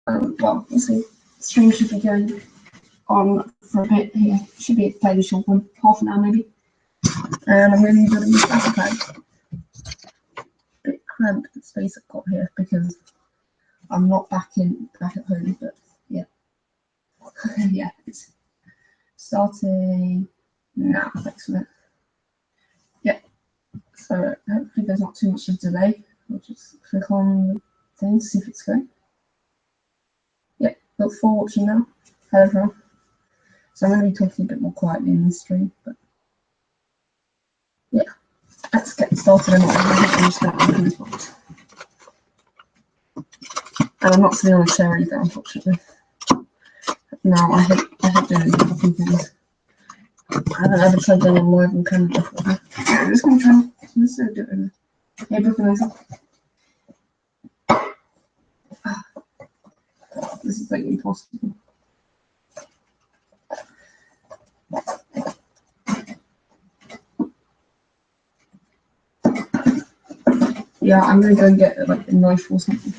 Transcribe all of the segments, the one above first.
Well, we'll see. Stream should be going on for a bit here. Should be a fairly short one, half an hour maybe. And I'm going to be building this Battlepack. A bit cramped the space I've got here because I'm not back at home, but yeah. Yeah, it's starting now, excellent. Yeah, so hopefully there's not too much of a delay. I'll just click on the thing to see if it's going. Yeah, look forward watching now. Hello everyone. So I'm going to be talking a bit more quietly in this stream, but yeah, let's get started. I'm and I'm not sitting on a chair either, unfortunately. No, I hate doing these fucking things. I haven't ever tried doing them live on camera before. I'm just going to try and do it. Hey, Brooklyn, this is like impossible. Yeah, I'm going to go and get like a knife or something.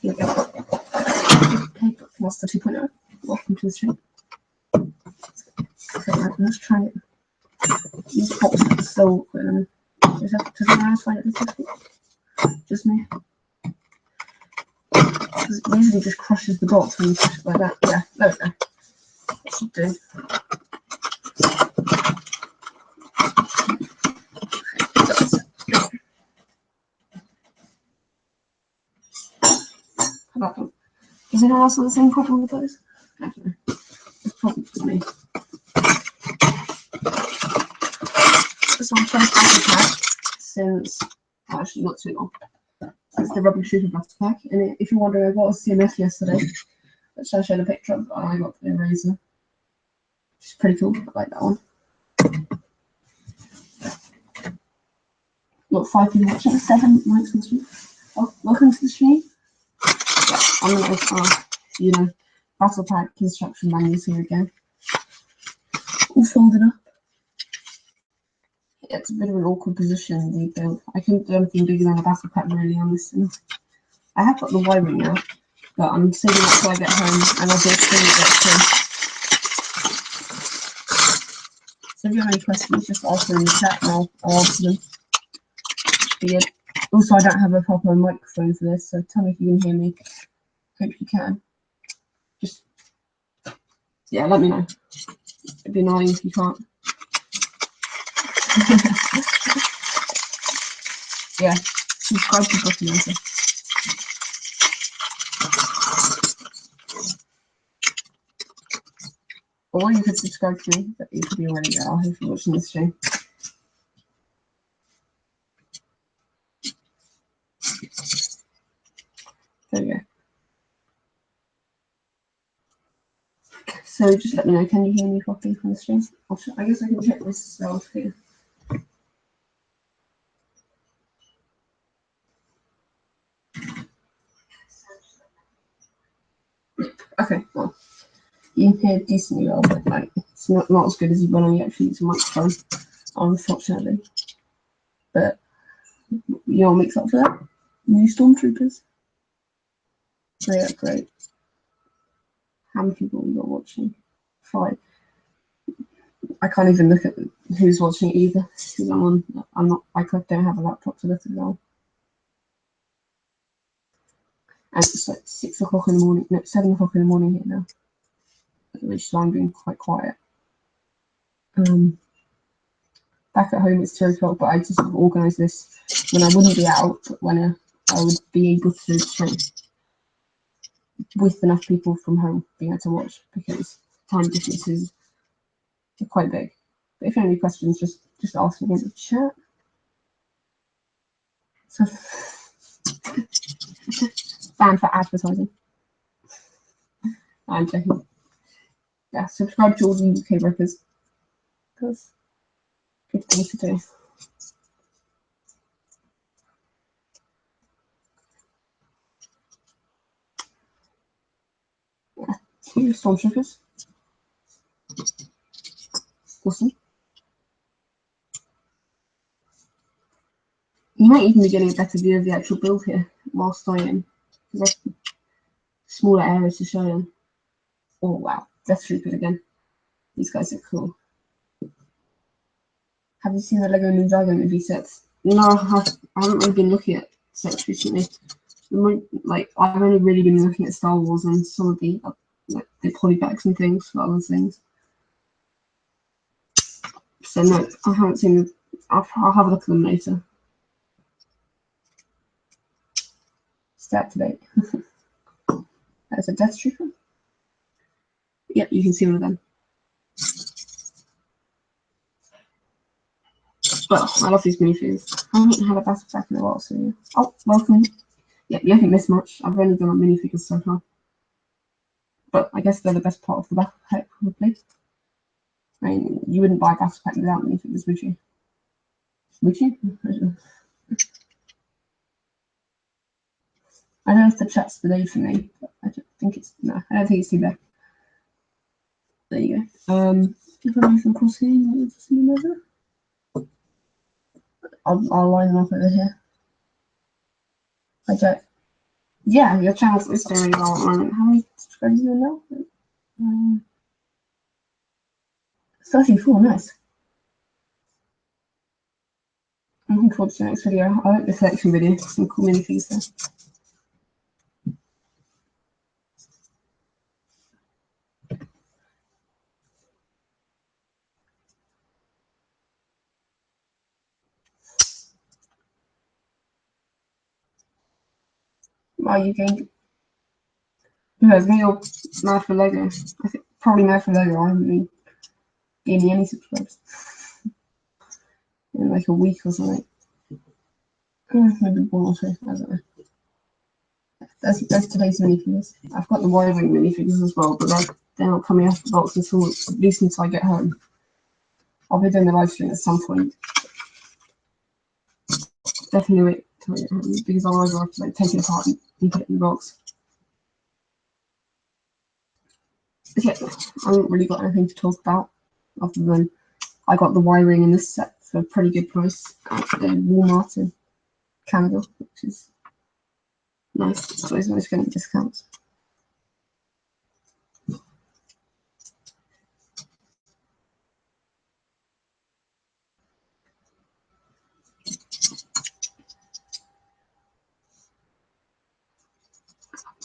Here we go. Okay, Master 2.0. Welcome to the stream. Okay, right, let's try it. These pops are so awkward. Does anyone else find it difficult? Just me? Because it usually just crushes the box when you push it like that. Yeah, there we go. That should do. Is anyone else have the same problem with those? I don't know. It's probably just me. This one first Battlepack since, well, actually not too long. It's the Rubber Shooter Battlepack. And if you're wondering, I got a CMF yesterday, which I showed a picture of, and I got the eraser. Which is pretty cool. I like that one. Got 5 people watching, 7 likes on the stream. Oh, welcome to the stream. Yeah, I'm going to Battlepack instruction manuals here again. All folded up. Yeah, it's a bit of an awkward position, the build. I couldn't do anything bigger than a Battlepack really on this thing. I have got the wiring now, but I'm saving it till I get home and I'll do a stream of it too. So if you have any questions, just ask them in the chat and I'll answer them. But yeah. Also, I don't have a proper microphone for this, so tell me if you can hear me. Hope you can. Just, yeah, let me know. It'd be annoying if you can't. Yeah, subscribe to Brooklyn. Or you could subscribe to me, but you could be already there if you're watching this stream. There we go. So just let me know, can you hear me properly from the stream? I guess I can check myself here. Okay, well, you can hear decently well, but like, it's not as good as you when you actually use a microphone, unfortunately. But you'll mix up for that. New stormtroopers. So yeah, great. How many people we got watching? 5. I can't even look at who's watching either because I don't have a laptop to look at it all. And it's like 6 o'clock in the morning, no, 7 o'clock in the morning here now, which is why I'm being quite quiet. Back at home it's 2 o'clock, but I just sort of organised this when I wouldn't be out, but when I would be able to stream with enough people from home being able to watch because time differences are quite big. But if you have any questions, just ask me in the chat. So banned for advertising. I'm checking. Yeah, subscribe to all the UK rappers. Because good thing to do. Yeah, 2 stormtroopers. Awesome. You might even be getting a better view of the actual build here whilst I am. Because there's smaller areas to show them. Oh wow, Death Troopers again. These guys are cool. Have you seen the Lego Ninjago movie sets? No, I haven't really been looking at sets recently. Like, I've only really been looking at Star Wars and some of the like the polybacks and things for other things. So no, I haven't seen them. I'll have a look at them later. Stay up to date. There's a Death Trooper. Yep, you can see one of them. Well, I love these minifigures. I haven't had a Battlepack in a while, so yeah. Oh, welcome. Yeah, you haven't missed much. I've only done minifigures so far. But I guess they're the best part of the Battlepack, probably. I mean, you wouldn't buy a Battlepack without minifigures, would you? Would you? I don't know if the chat's delayed for me, but I don't think it's no. I don't think it's too bad. There you go. If I move from across here, you want to see them over? I'll line them up over here. I don't. Yeah, your channel's doing really well at the moment. How many subscribers are there now? 34, nice. I'm looking forward to the next video. I like the collection video, some cool minifigs there. Are you going? Because me or mad for Lego. I think probably mad for Lego. I haven't been gaining any subscribers in like a week or something. Maybe 1 or 2. I don't know. That's today's minifigures. I've got the Y-wing minifigures as well, but they're not coming off the box until at least until I get home. I'll be doing the live stream at some point. Definitely wait till I get home because otherwise I'll have to like take it apart and put it in the box. Okay, I haven't really got anything to talk about other than I got the Y-wing in this set for a pretty good price at the Walmart in Canada, which is nice. It's always nice getting discounts.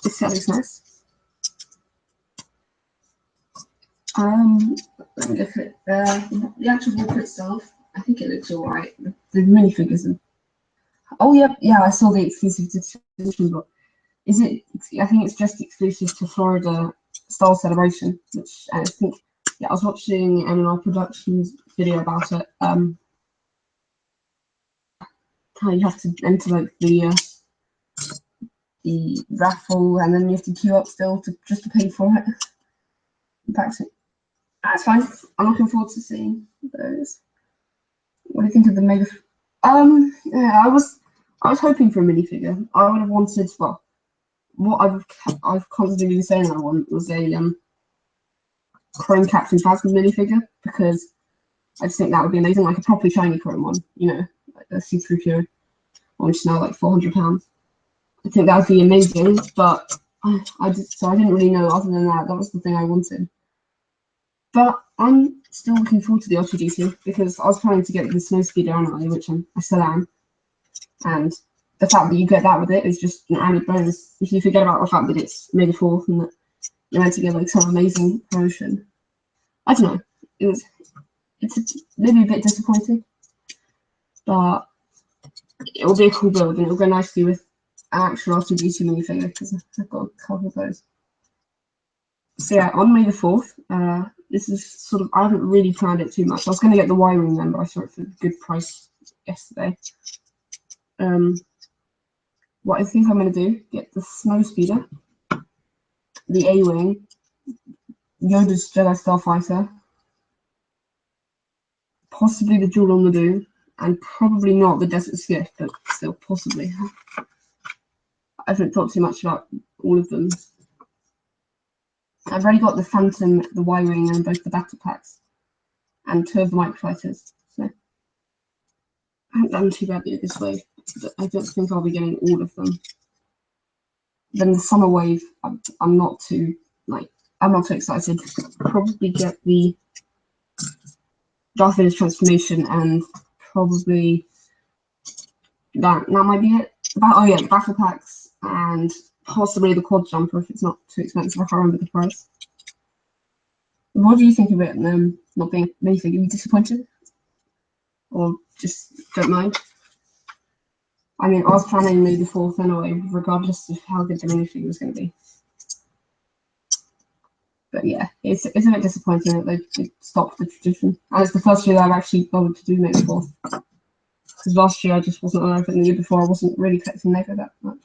This set is nice. Let me look at the actual book itself. I think it looks alright. The minifigures and oh yeah, I saw the exclusive edition book. Is it? I think it's just exclusive to Florida Style Celebration, which I think. Yeah, I was watching M&R Productions video about it. How you have to enter like the raffle, and then you have to queue up still just to pay for it. That's That's fine. I'm looking forward to seeing those. What do you think of the mega? Yeah, I was hoping for a minifigure. I would have wanted, well, what I've constantly been saying I want was a Chrome Captain Phasma minifigure, because I just think that would be amazing, like a properly shiny Chrome one, you know, like a C-3PO one, which is now like £400. I think that would be amazing, but I didn't really know. Other than that, that was the thing I wanted. But I'm still looking forward to the R2-D2 because I was planning to get the Snowspeeder anyway, which I still am. And the fact that you get that with it is just an added bonus. If you forget about the fact that it's May the 4th and that you're meant to get like some amazing promotion. I don't know. It's maybe a bit disappointing, but it will be a cool build and it will go nicely with an actual R2-D2 minifigure because I've got a couple of those. So yeah, on May the 4th, this is sort of, I haven't really planned it too much. I was going to get the Y-wing then, but I saw it for a good price yesterday. what I think I'm going to do, get the Snow Speeder, the A-Wing, Yoda's Jedi Starfighter, possibly the Jewel on the Dune, and probably not the Desert Skiff, but still possibly. I haven't thought too much about all of them. I've already got the Phantom, the Y-Wing, and both the Battlepacks, and 2 of the Microfighters. So I haven't done too badly this wave, but I don't think I'll be getting all of them. Then the Summer Wave, I'm not too excited. Probably get the Darth Vader's transformation, and probably that might be it. The Battle Packs, and possibly the Quad Jumper if it's not too expensive. I can't remember the price. What do you think of it? Not being anything? Are you disappointed, or just don't mind? I mean, I was planning May the 4th anyway, regardless of how good the minifigure was going to be. But yeah, it's a bit disappointing that they stopped the tradition. And it's the first year that I've actually bothered to do May the 4th. Because last year I just wasn't alive, and the year before I wasn't really collecting Lego that much.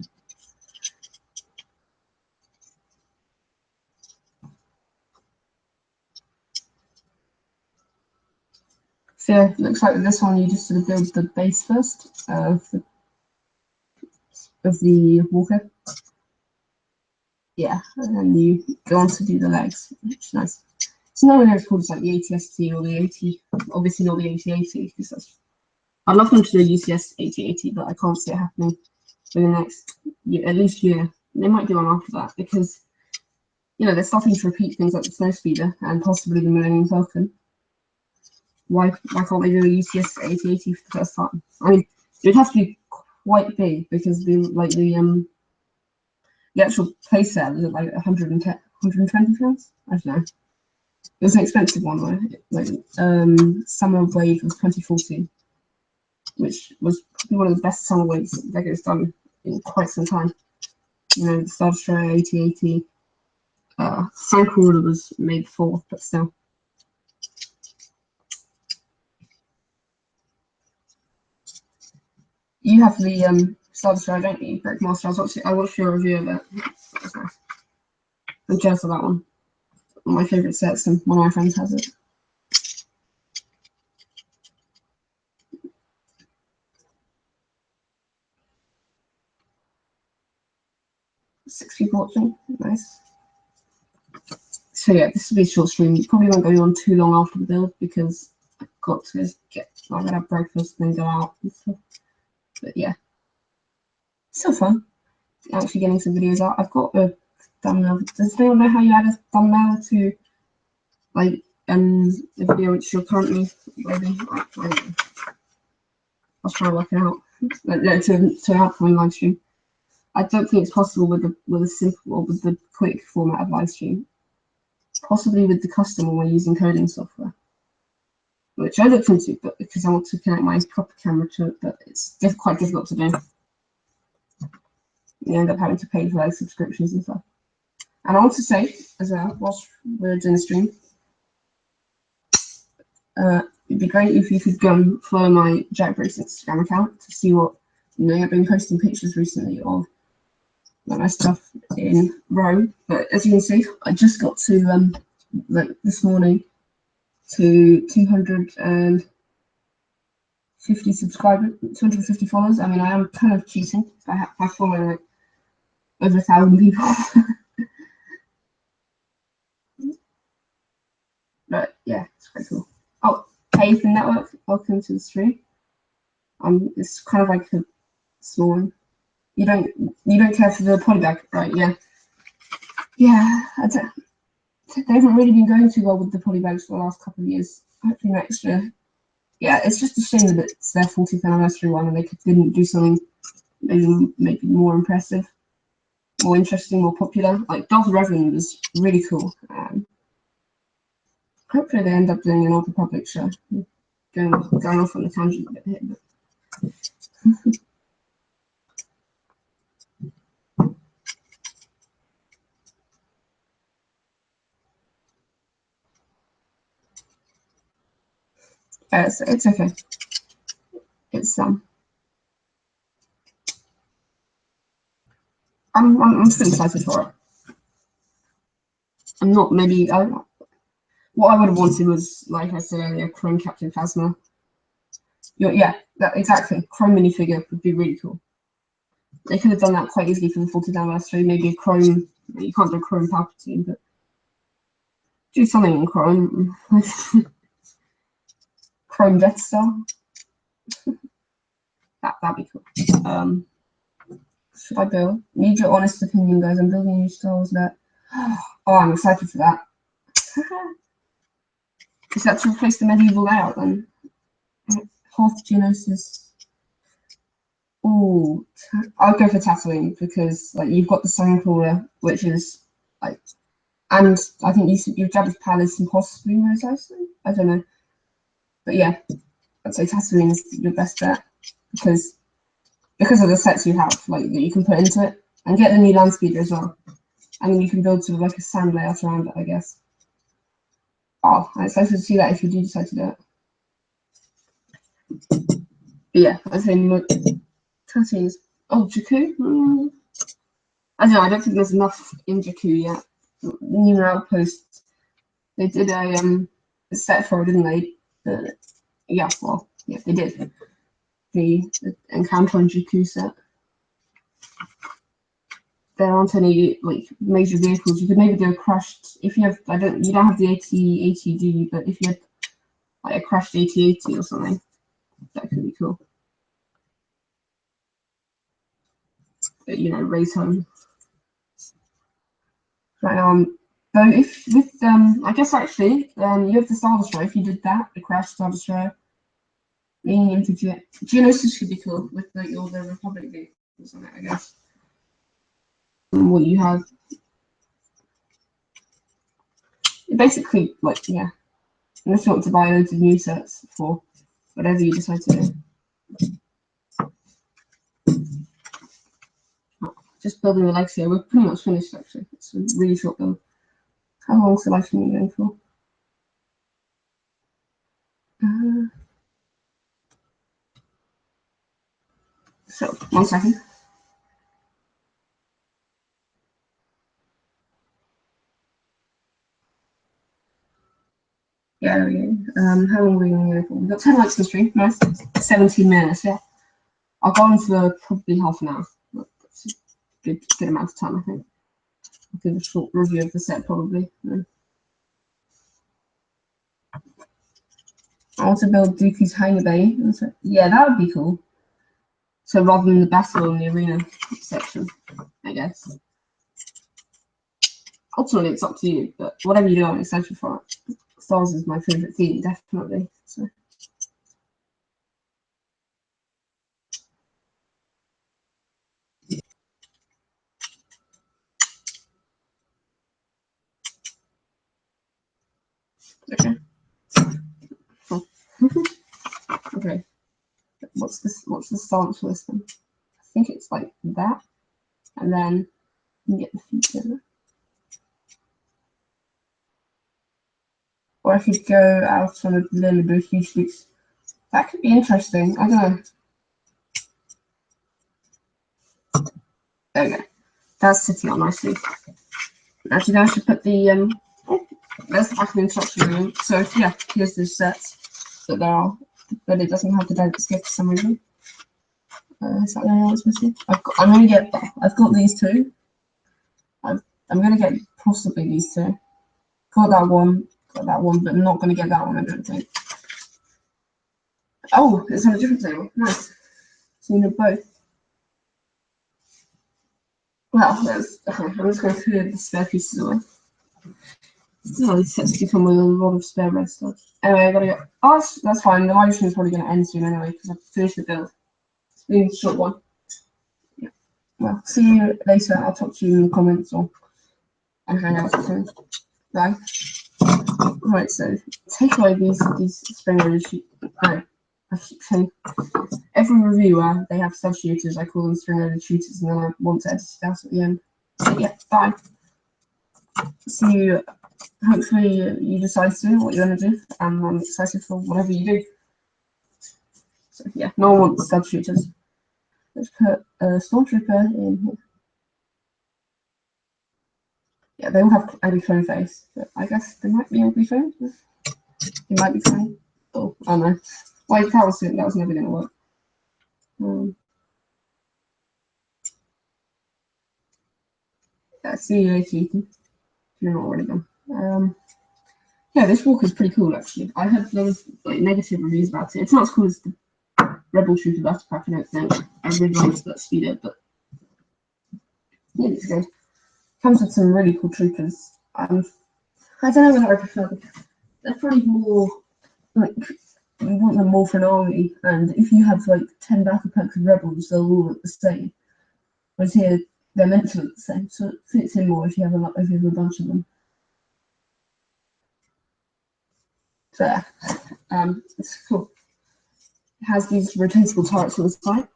So yeah, it looks like with this one you just sort of build the base first of the walker. Yeah, and then you go on to do the legs, which is nice. So no one knows called like the ATST or the AT, obviously not the AT-80, because that's, I'd love them to do a UCS AT-80, but I can't see it happening for the next year, at least year. They might do one after that, because they're starting to repeat things like the Snow Speeder and possibly the Millennium Falcon. Why can't they do a UCS AT-80 for the first time? I mean, it would have to be quite big, because the actual playset was like 110, 120 pounds. I don't know. It was an expensive one, though. Summer Wave was 2014, which was probably one of the best summer waves Lego's done in quite some time. The Star Destroyer AT-80. Sandcrawler was made before, but still. You have the Star Destroyer, don't you? Breakmaster. I watched your review of it. I'm jealous of that one. One of my favourite sets, and one of my friends has it. Six people watching. Nice. So yeah, this will be a short stream. It probably won't go on too long after the build, because I've got to I'm gonna have breakfast and then go out and stuff. But yeah, still fun. Actually getting some videos out. I've got a thumbnail. Does anyone know how you add a thumbnail to the video which you're currently loading? I was trying to work it out. To an upcoming live stream. I don't think it's possible with a simple or with the quick format of live stream. Possibly with the custom when we're using coding software, which I looked into, but because I want to connect my proper camera to it, but it's quite difficult to do. You end up having to pay for those subscriptions and stuff. And I want to say, as well, whilst we're doing the stream, it'd be great if you could go and follow my Jack Bruce Instagram account to see what, I've been posting pictures recently of my stuff in Rome. But as you can see, I just got to, this morning, to 250 subscribers, 250 followers. I mean, I am kind of cheating. I follow over 1,000 people. But yeah, it's quite cool. Oh, hey from Network, welcome to the stream. It's kind of like a small one. You don't care for the polybag, right? Yeah. Yeah, they haven't really been going too well with the polybags for the last couple of years. Hopefully next year. Yeah, it's just a shame that it's their 40th anniversary one and they didn't do something maybe more impressive, more interesting, more popular. Like Darth Revan was really cool. Hopefully they end up doing an Old Republic show. Going off on a tangent a bit here, but it's okay. It's I'm still excited for it. I'm not maybe. What I would have wanted was, like I said earlier, Chrome Captain Phasma. Yeah, exactly. Chrome minifigure would be really cool. They could have done that quite easily for the 40th anniversary. Maybe a Chrome. You can't do a Chrome Palpatine, but do something in Chrome. Chrome Death Star. That'd be cool. Should I build? Need your honest opinion, guys. I'm building a new Star Wars net. Oh, I'm excited for that. Is that to replace the medieval layout then? Hoth Geonosis. Oh, I'll go for Tatooine because like you've got the Suncrawler, which is like, and I think you've Jabba's Palace and possibly Mos Eisley. I don't know, but yeah, I'd say Tatooine is your best bet because of the sets you have, like that you can put into it, and get the new land speeder as well. I mean, you can build sort of like a sand layout around it, I guess. Oh, I'm excited to see that if you do decide to do it. But yeah, I think Tatooine's. Oh, Jakku. I don't know. I don't think there's enough in Jakku yet. New outposts. They did a set for it, didn't they? Yeah, well, yeah, they did. The Encounter on Jakku set. There aren't any like major vehicles. You could maybe do a crashed if you have. You don't have the AT-ATG, but if you had like a crashed AT-AT or something, that could be cool. But, race home. Right, though if with I guess actually you have the Star Destroyer. If you did that, the crash Star Destroyer, leaning into Geonosis could be cool with like all the Republic vehicles on it, I guess. And what you have, basically, like unless you want to buy loads of new sets for whatever you decide to do. Just building the legs here. We're pretty much finished actually. It's a really short build. How long's the life of me going for? So 1 second. Yeah, there we go. How long are we going to go for? We've got 10 likes on the stream. Nice. 17 minutes, yeah. I'll go on for probably half an hour. That's a good amount of time, I think. I'll give a short review of the set, probably. I want to build Dooku's hangar bay. Yeah, that would be cool. So rather than the battle in the arena section, I guess. Ultimately, it's up to you, but whatever you do, I'm excited for it. Star Wars is my favourite theme, definitely. So. Okay. Cool. Okay. What's the stance for this one? I think it's like that, and then you can get the feet in. Or I could go out on a limb and do a few shoots. That could be interesting. I don't know. There we go. That's sitting on nicely. Actually, I should put the there's the back of the instruction room. So yeah, here's the sets that there are, but it doesn't have the dead skip for some reason. Is that the only one that's missing? I've got these two. I'm gonna get possibly these two. Got that one, but I'm not gonna get that one, I don't think. Oh, it's on a different table. Nice. So you know both. Well, okay, I'm just going to clear the spare pieces away. Oh, these sets do come with a lot of spare red stuff. Anyway, I gotta go. Oh, that's fine. The live stream is probably going to end soon anyway because I've finished the build. It's been a short one. Yeah. Well, see you later. I'll talk to you in the comments or and hang out with you. Bye. Right, so take away these spring loaded sheets. No, I keep saying every reviewer they have sub shooters. I call them spring loaded shooters, and then I want to edit it out at the end. So yeah, bye. See you. Hopefully you decide soon what you're going to do, and I'm excited for whatever you do. So yeah, no one wants sub shooters. Let's put a stormtrooper in here. Yeah, they all have ugly phone face, but I guess they might be ugly phone. It might be funny. Oh, I don't know. Well, that was never going to work. Yeah, see you later, Ethan. You're not already gone. Yeah, this walk is pretty cool actually. I heard a lot of negative reviews about it. It's not as cool as the Rebel Shooter Battlepack, I don't think. I really wanted that speeder, but yeah, it's good. Comes with some really cool troopers. I don't know whether I prefer them. They're probably more like you want them more for an army, and if you have like 10 battle packs of rebels, they'll all look the same. Whereas here, they're meant to look the same, so it fits in more if you have a bunch of them. So yeah, it's cool. It has these rotatable turrets on the side,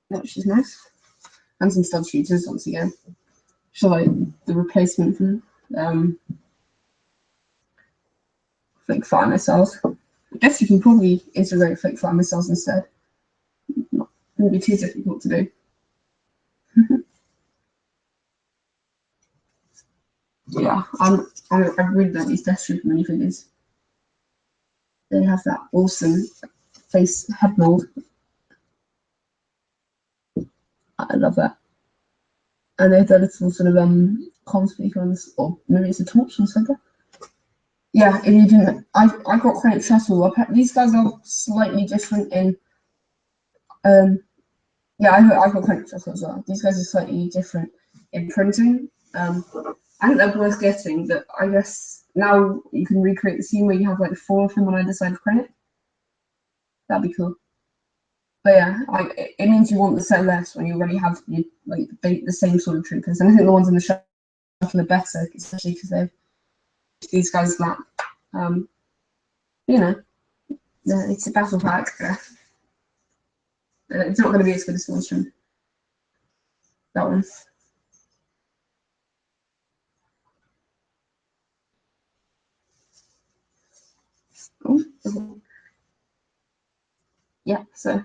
which is nice, and some stud shooters once again. So like the replacement for fake fire missiles. I guess you can probably integrate fake fire missiles instead. Not going to be too difficult to do. Yeah, I really like these Death Trooper minifigures. They have that awesome face head mold. I love that. And they have their little sort of comm speakers, or maybe it's a torch or something. Yeah, if you didn't, I got Credit Shuttle. These guys are slightly different in. Yeah, I got Credit Shuttle as well. These guys are slightly different in printing. I think they're worth getting, but I guess now you can recreate the scene where you have like 4 of them on either side of Credit. That'd be cool. But yeah, it means you want the set less when you already have the same sort of troopers. And I think the ones in the shuttle are better, especially because they've these guys that you know, it's a battle pack. It's not going to be as good as the ones from that one. Oh. Yeah, so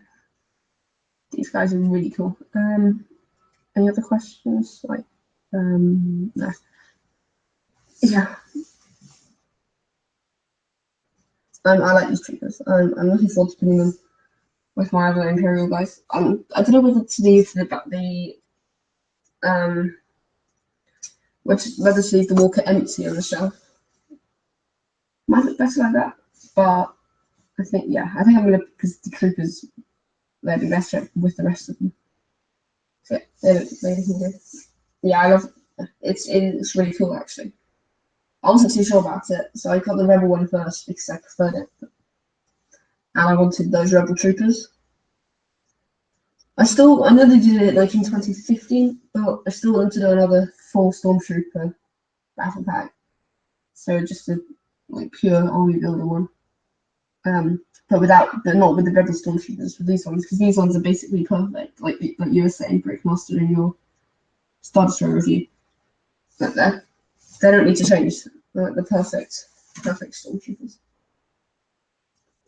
these guys are really cool. Any other questions? No. Yeah. I like these troopers. I'm looking forward to putting them with my other Imperial guys. I don't know whether to leave whether to leave the walker empty on the shelf. Might look better like that, but I think I'm gonna, because the troopers they'll be better with the rest of them. So yeah, they looking good. Yeah, I love it's really cool actually. I wasn't too sure about it, so I got the Rebel one first because I preferred it. And I wanted those Rebel troopers. I know they did it like in 2015, but I still want to do another full Stormtrooper battle pack. So just a like pure army builder one. But not with the Rebel Stormtroopers, with these ones, because these ones are basically perfect, like you were saying, Brickmaster in your Star Destroyer review. But they don't need to change. They're like the perfect Stormtroopers.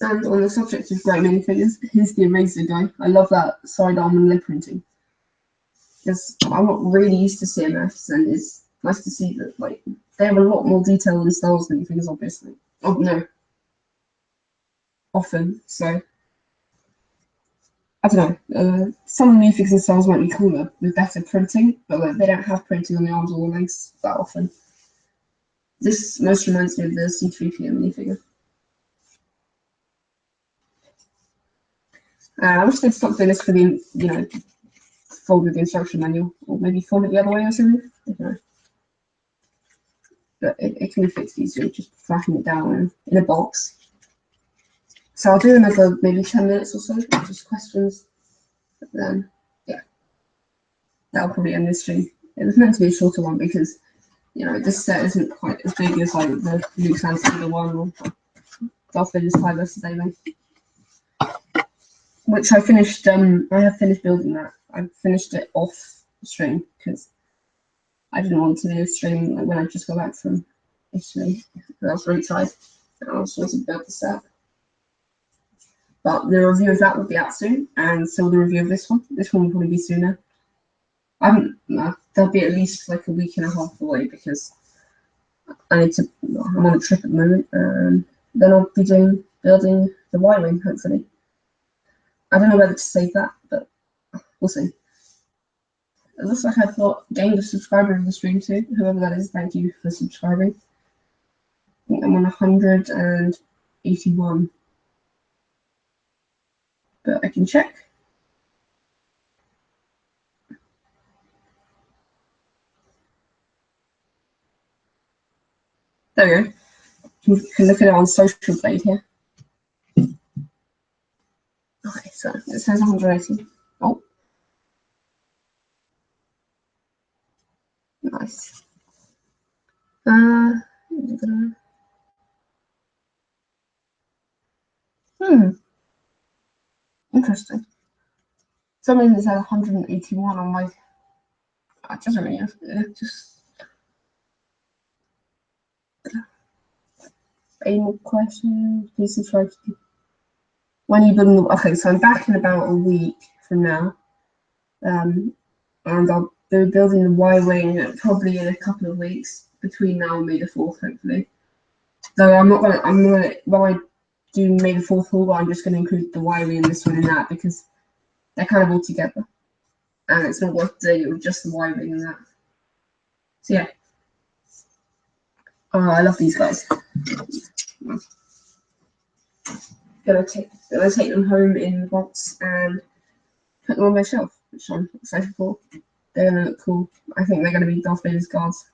And on the subject of great minifigures, here's the Eraser guy. I love that sidearm and lip printing. Because I'm not really used to CMFs, and it's nice to see that they have a lot more detail in Star Wars minifigures, obviously. Oh no. Often, so I don't know. Some of the minifigures in Star Wars might be cooler with better printing, but they don't have printing on the arms or the legs that often. This most reminds me of the C-3PO minifigure. I wish they'd stop doing this for the, fold with the instruction manual, or maybe fold it the other way or something. I don't know. But it can be fixed easily, just flatten it down in a box. So I'll do another maybe 10 minutes or so, just questions. But then, yeah, that'll probably end this stream. It was meant to be a shorter one because, this set isn't quite as big as like the Luke Skywalker one or Darth Vader's TIE versus Alien. Which I finished. I have finished building that. I finished it off stream because I didn't want to do a stream when I just got back from Italy. I was really tired. And I was supposed to build the set. But the review of that will be out soon, and so will the review of this one. This one will probably be sooner. They'll be at least like a week and a half away because I'm on a trip at the moment, and then I'll be building the Y-wing, hopefully. I don't know whether to save that, but we'll see. It looks like I've gained a subscriber in the stream too. Whoever that is, thank you for subscribing. I think I'm on 181, but I can check. There we go. You can look at it on Social Blade here. Okay, so it says 180. Oh. Nice. Interesting. Something that says 181 on my. I just don't know. Just. Any more questions? Please subscribe. When you building the. Okay, so I'm back in about a week from now. And I'll be building the Y-wing probably in a couple of weeks between now and May the 4th, hopefully. Though when I do May the 4th haul, I'm just going to include the Y-wing in this one and that because they're kind of all together. And it's not worth doing it with just the Y-wing and that. So yeah. Oh, I love these guys. Gonna take them home in the box and put them on my shelf, which I'm excited for. They're gonna look cool. I think they're gonna be Darth Vader's guards.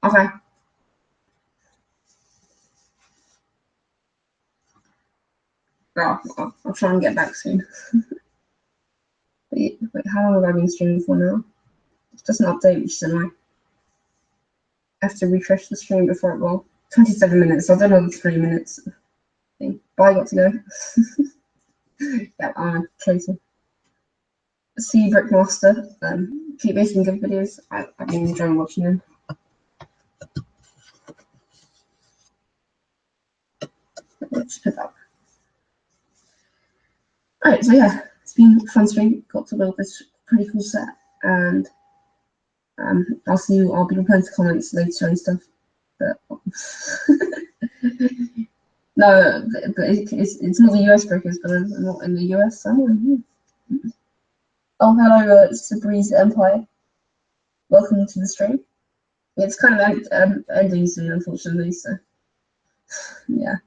Okay. I'll try and get back soon. Wait, how long have I been streaming for now? It doesn't update, which is annoying. I have to refresh the stream before it will. 27 minutes. I've done another 3 minutes. But I got to go. Yeah, I'm Tracy. See Brickmaster. Keep making good videos. I've been enjoying watching them. Let's put that. Alright, so yeah, it's been a fun stream. Got to build this pretty cool set, and I'll be replying to comments later and stuff. But no, but it's not the US breakers, but I'm not in the US somewhere. Oh, hello, Sabri's Empire. Welcome to the stream. It's kind of ending soon, unfortunately. So yeah.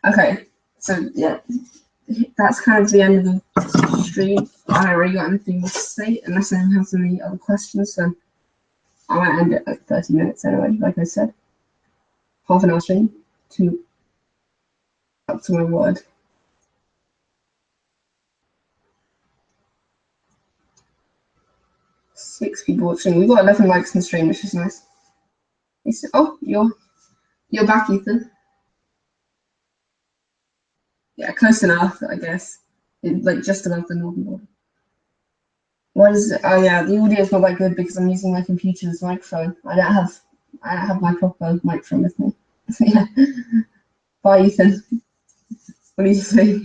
Okay, so yeah, that's kind of the end of the stream. I don't really got anything more to say unless anyone has any other questions. So I might end it at 30 minutes anyway, like I said. Half an hour stream up to my word. 6 people watching. We've got 11 likes in the stream, which is nice. Oh, you're back, Ethan. Yeah, close enough, I guess. Like just above the northern border. What is it? Oh yeah, the audio is not that good because I'm using my computer's microphone. I don't have my proper microphone with me. Yeah. Bye, Ethan. What do you say?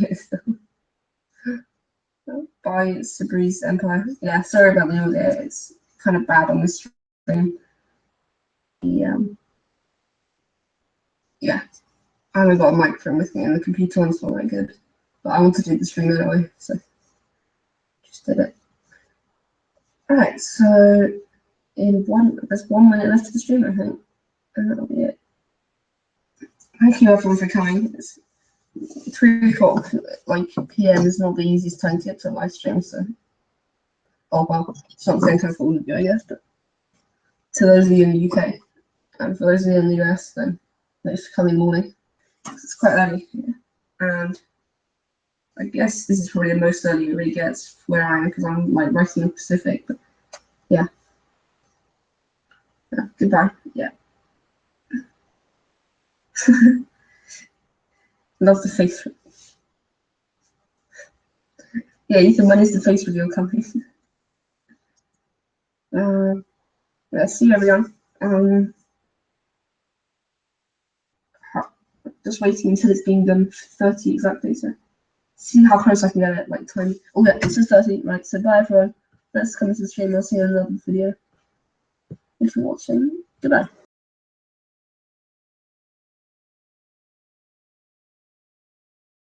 Bye, Sabri's Empire. Yeah, sorry about the audio. It's kind of bad on this stream. Yeah, I haven't got a microphone with me, and the computer one's not that good. But I want to do the stream anyway, so just did it. Alright, so there's 1 minute left of the stream, I think, and that'll be it. Thank you everyone for coming. It's 3 o'clock, like PM is not the easiest time to get to a live stream, so oh well, it's not the same time for all of you, I guess, but to those of you in the UK, and for those of you in the US, then it's coming morning. It's quite early here, and I guess this is probably the most early it really gets where I am because I'm like right in the Pacific, but yeah. Goodbye. Yeah. Love the face. Yeah, Ethan, when is the face reveal coming? Yeah, see you everyone. just waiting until it's being done 30 exactly. So see how close I can get it, like time. Oh yeah, it says 30. Right, so bye everyone. Let's come to the stream. I'll see you in another video. If you're watching, goodbye.